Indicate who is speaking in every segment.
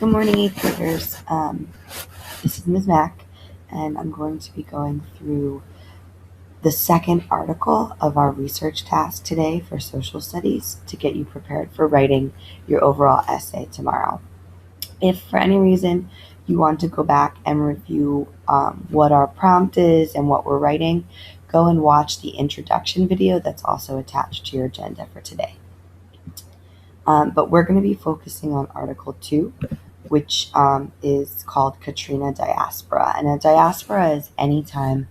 Speaker 1: Good morning, eighth graders. This is Ms. Mack, and I'm going to be going through the second article of our research task today for social studies to get you prepared for writing your overall essay tomorrow. If for any reason you want to go back and review what our prompt is and what we're writing, go and watch the introduction video that's also attached to your agenda for today. But we're going to be focusing on Article 2, which is called Katrina diaspora. And a diaspora is any time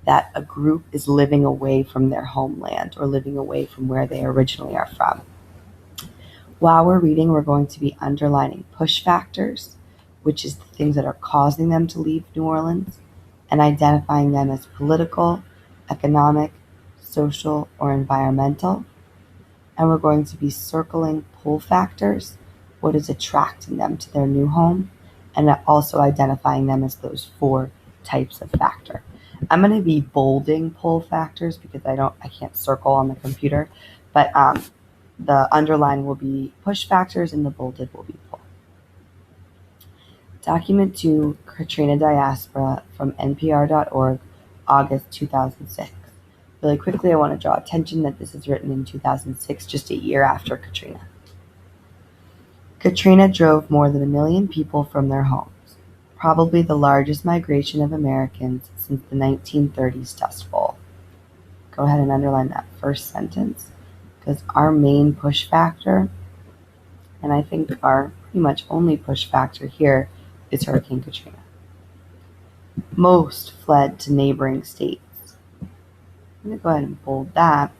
Speaker 1: that a group is living away from their homeland or living away from where they originally are from. While we're reading, we're going to be underlining push factors, which is the things that are causing them to leave New Orleans, and identifying them as political, economic, social, or environmental. And we're going to be circling pull factors, what is attracting them to their new home, and also identifying them as those 4 types of factor. I'm going to be bolding pull factors because I can't circle on the computer, but the underline will be push factors and the bolded will be pull. Document 2, Katrina Diaspora, from npr.org, August 2006. Really quickly, I want to draw attention that this is written in 2006, just a year after Katrina. Katrina drove more than 1 million people from their homes, probably the largest migration of Americans since the 1930s Dust Bowl. Go ahead and underline that first sentence, because our main push factor, and I think our pretty much only push factor here, is Hurricane Katrina. Most fled to neighboring states. I'm going to go ahead and bold that.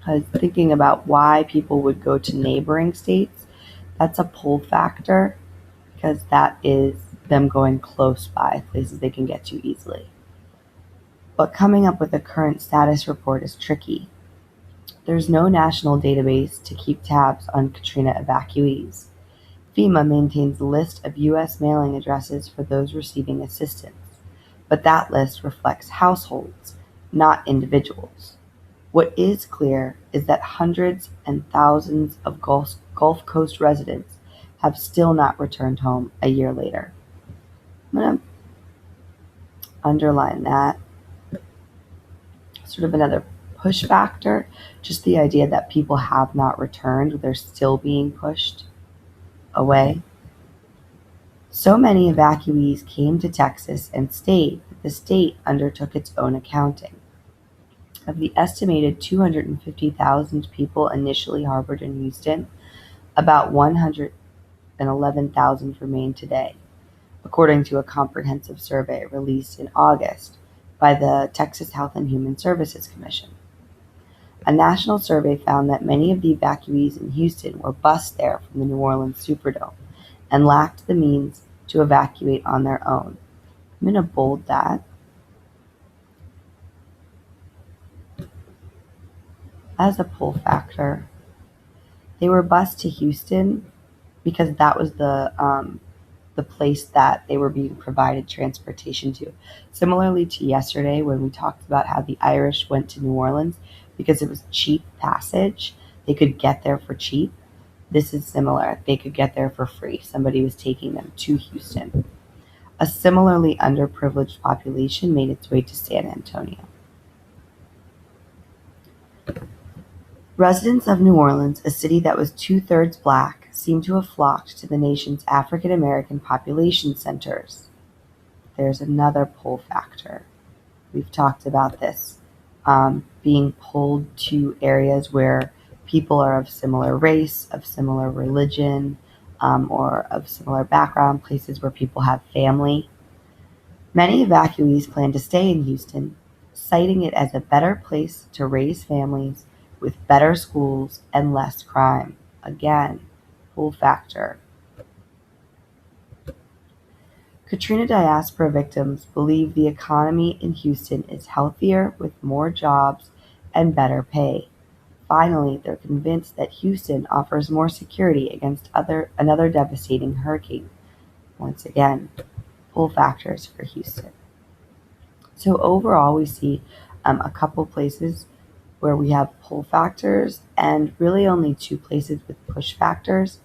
Speaker 1: I was thinking about why people would go to neighboring states. That's a pull factor because that is them going close by, places they can get to easily. But coming up with a current status report is tricky. There's no national database to keep tabs on Katrina evacuees. FEMA maintains a list of U.S. mailing addresses for those receiving assistance, but that list reflects households, not individuals. What is clear is that hundreds and thousands of Gulf Coast residents have still not returned home a year later. I'm going to underline that. Sort of another push factor, just the idea that people have not returned, they're still being pushed away. So many evacuees came to Texas and stayed that the state undertook its own accounting. Of the estimated 250,000 people initially harbored in Houston, about 111,000 remain today, according to a comprehensive survey released in August by the Texas Health and Human Services Commission. A national survey found that many of the evacuees in Houston were bused there from the New Orleans Superdome and lacked the means to evacuate on their own. I'm going to bold that. As a pull factor, they were bused to Houston because that was the place that they were being provided transportation to. Similarly to yesterday when we talked about how the Irish went to New Orleans because it was cheap passage, they could get there for cheap. This is similar. They could get there for free. Somebody was taking them to Houston. A similarly underprivileged population made its way to San Antonio. Residents of New Orleans, a city that was 2/3 Black, seem to have flocked to the nation's African American population centers. There's another pull factor. We've talked about this, being pulled to areas where people are of similar race, of similar religion, or of similar background, places where people have family. Many evacuees plan to stay in Houston, citing it as a better place to raise families with better schools and less crime. Again, pull factor. Katrina diaspora victims believe the economy in Houston is healthier with more jobs and better pay. Finally, they're convinced that Houston offers more security against another devastating hurricane. Once again, pull factors for Houston. So overall, we see a couple places where we have pull factors and really only 2 places with push factors.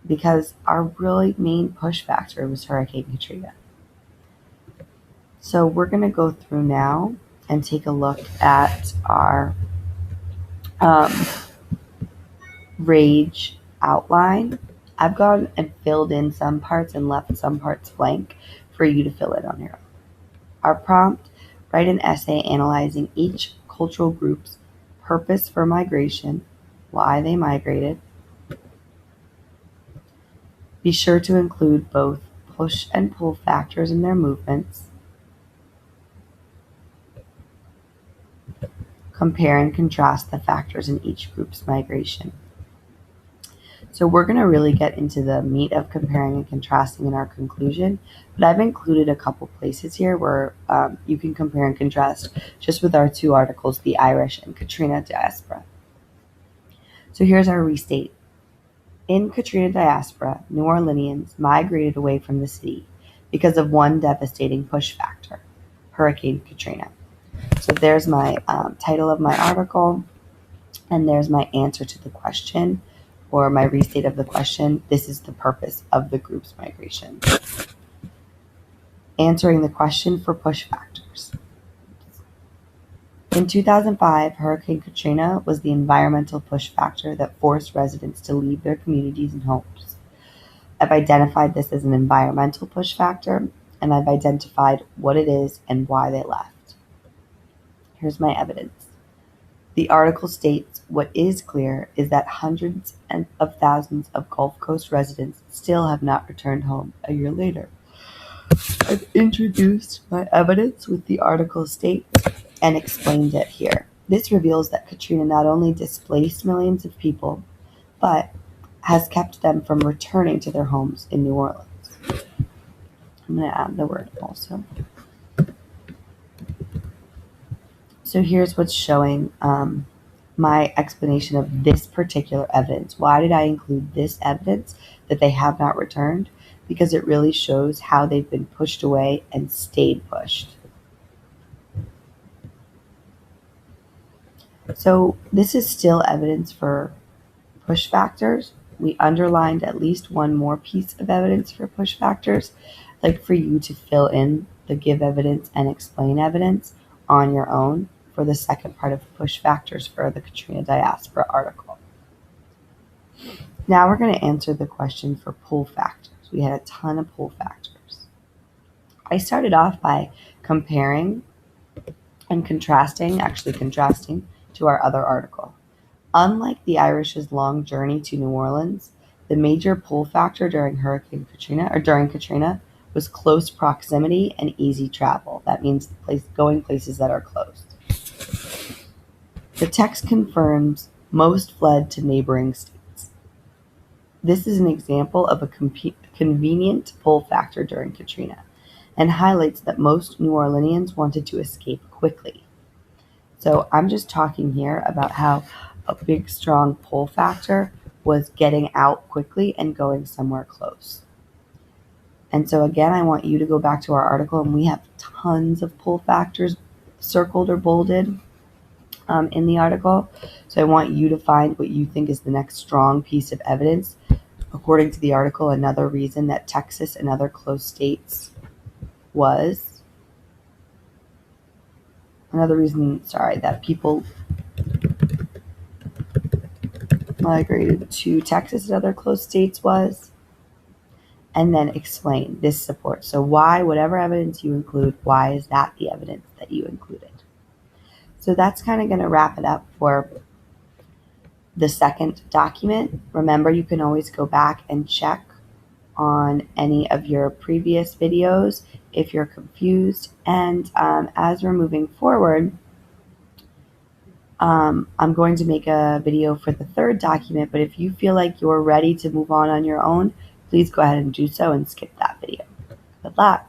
Speaker 1: because our really main push factor was Hurricane Katrina. So we're going to go through now and take a look at our rage outline. I've gone and filled in some parts and left some parts blank for you to fill in on your own. Our prompt: write an essay analyzing each cultural group's purpose for migration, why they migrated. Be sure to include both push and pull factors in their movements. Compare and contrast the factors in each group's migration. So we're going to really get into the meat of comparing and contrasting in our conclusion, but I've included a couple places here where you can compare and contrast just with our two articles, the Irish and Katrina diaspora. So here's our restate. In Katrina diaspora, New Orleanians migrated away from the city because of one devastating push factor, Hurricane Katrina. So there's my title of my article, and there's my answer to the question, or my restate of the question. This is the purpose of the group's migration. Answering the question for push factors. In 2005, Hurricane Katrina was the environmental push factor that forced residents to leave their communities and homes. I've identified this as an environmental push factor, and I've identified what it is and why they left. Here's my evidence. The article states what is clear is that hundreds of thousands of Gulf Coast residents still have not returned home a year later. I've introduced my evidence with the article states and explained it here. This reveals that Katrina not only displaced millions of people, but has kept them from returning to their homes in New Orleans. I'm going to add the word also. So here's what's showing my explanation of this particular evidence. Why did I include this evidence that they have not returned? Because it really shows how they've been pushed away and stayed pushed. So this is still evidence for push factors. We underlined at least one more piece of evidence for push factors. I'd like for you to fill in the give evidence and explain evidence on your own for the second part of push factors for the Katrina diaspora article. Now we're going to answer the question for pull factors. We had a ton of pull factors. I started off by comparing and contrasting to our other article. Unlike the Irish's long journey to New Orleans, the major pull factor during Katrina was close proximity and easy travel. That means going places that are close. The text confirms most fled to neighboring states. This is an example of a convenient pull factor during Katrina and highlights that most New Orleanians wanted to escape quickly. So I'm just talking here about how a big, strong pull factor was getting out quickly and going somewhere close. And so again, I want you to go back to our article, and we have tons of pull factors circled or bolded in the article. So I want you to find what you think is the next strong piece of evidence. According to the article, another reason that Texas and other close states that people migrated to Texas and other close states was, and then explain this support. So why, whatever evidence you include, why is that the evidence that you included? So that's kind of going to wrap it up for the second document. Remember, you can always go back and check on any of your previous videos if you're confused. And as we're moving forward, I'm going to make a video for the third document, but if you feel like you're ready to move on your own, please go ahead and do so and skip that video. Good luck.